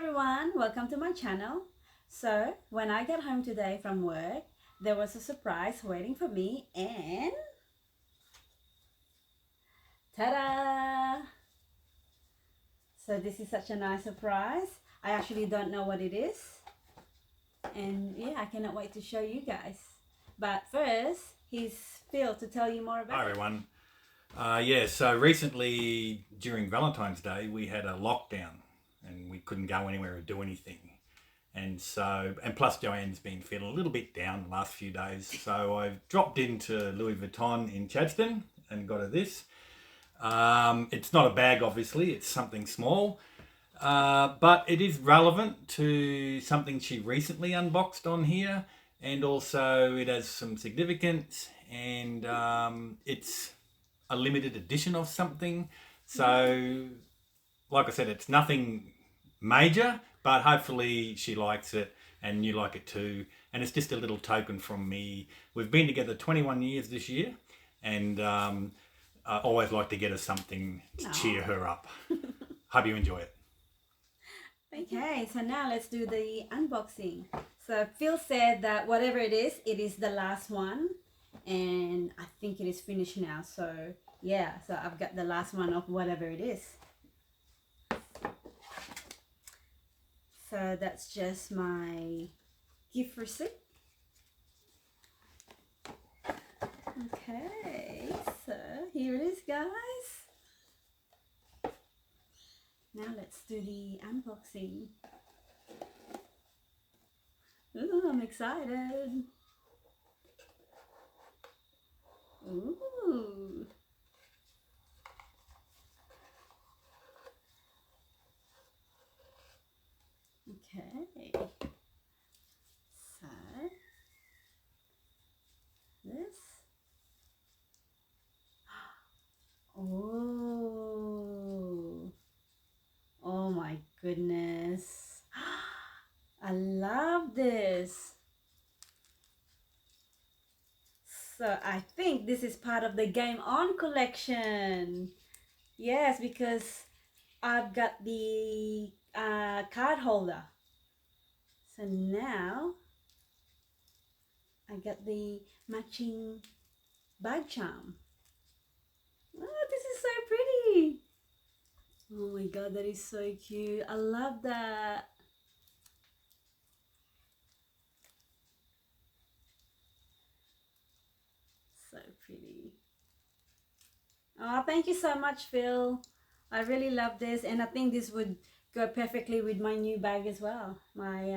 everyone, welcome to my channel. So when I got home today from work, there was a surprise waiting for me and ta-da! So this is such a nice surprise. I actually don't know what it is, and yeah, I cannot wait to show you guys. But first, here's Phil to tell you more about Hi everyone. So recently during Valentine's Day we had a lockdown and we couldn't go anywhere or do anything. And plus Joanne's been feeling a little bit down the last few days. So I've dropped into Louis Vuitton in Chadstone and got her this. It's not a bag obviously, it's something small. But it is relevant to something she recently unboxed on here. And also it has some significance, and it's a limited edition of something. So like I said, it's nothing major, but hopefully she likes it and you like it too. And it's just a little token from me. We've been together 21 years this year, and I always like to get her something to cheer her up. Hope you enjoy it. Okay, so now let's do the unboxing. So Phil said that whatever it is the last one, and I think it is finished now. So yeah, so I've got the last one of whatever it is. So that's just my gift receipt. Okay, so here it is, guys. Now let's do the unboxing. Ooh, I'm excited. Ooh. Okay. So this. Oh. Oh my goodness. I love this. So I think this is part of the Game On collection. Yes, because I've got the card holder. So now I got the matching bag charm. Oh, this is so pretty. Oh my god, that is so cute. I love that. So pretty. Oh, thank you so much, Phil. I really love this, and I think this would go perfectly with my new bag as well. My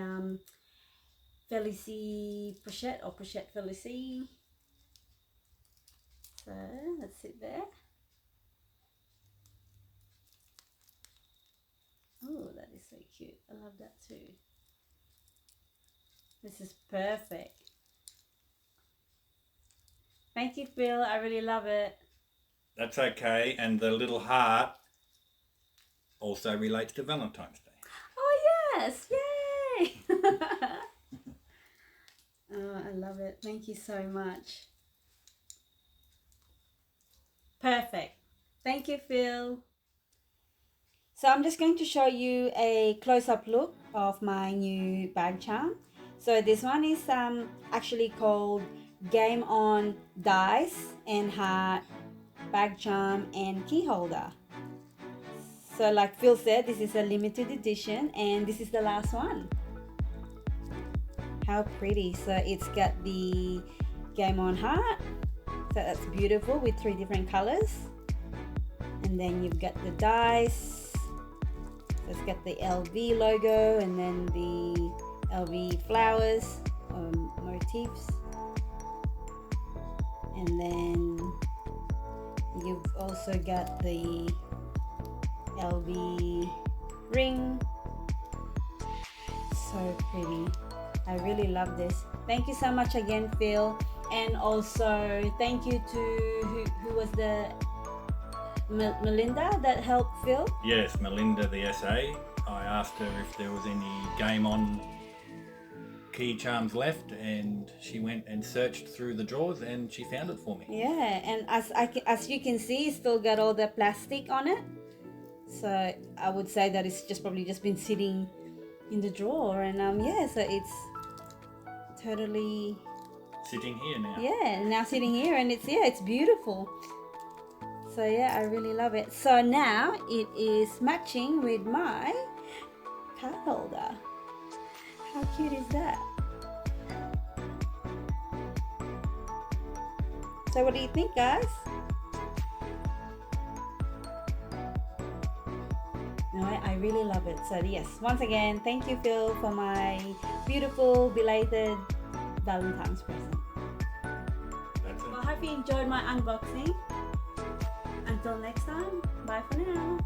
Felicie Pochette, or Pochette Felicie. So let's sit there. Oh, that is so cute. I love that too. This is perfect. Thank you, Phil. I really love it. That's okay. And the little heart also relates to Valentine's Day. Oh yes, yay! Oh, I love it. Thank you so much. Perfect. Thank you, Phil. So I'm just going to show you a close-up look of my new bag charm. So this one is actually called Game On Dice and Heart Bag Charm and Key Holder. So like Phil said, this is a limited edition and this is the last one. How pretty. So it's got the Game On Heart. So that's beautiful with 3 different colors. And then you've got the dice. So it's got the LV logo and then the LV flowers motifs. And then you've also got the LV ring. So pretty. I really love this. Thank you so much again, Phil. And also thank you to who was the Melinda that helped Phil? Yes, Melinda the SA. I asked her if there was any Game On key charms left, and she went and searched through the drawers and she found it for me. Yeah, and as you can see, it's still got all the plastic on it. So I would say that it's probably just been sitting in the drawer, and yeah, so it's totally, Sitting here now. yeah, now sitting here, and it's, yeah, it's beautiful. So yeah, I really love it. So now it is matching with my card holder. How cute is that? So what do you think, guys? No, I really love it. So yes, once again, thank you, Phil, for my beautiful belated Valentine's present. That's it. Well, I hope you enjoyed my unboxing. Until next time, bye for now.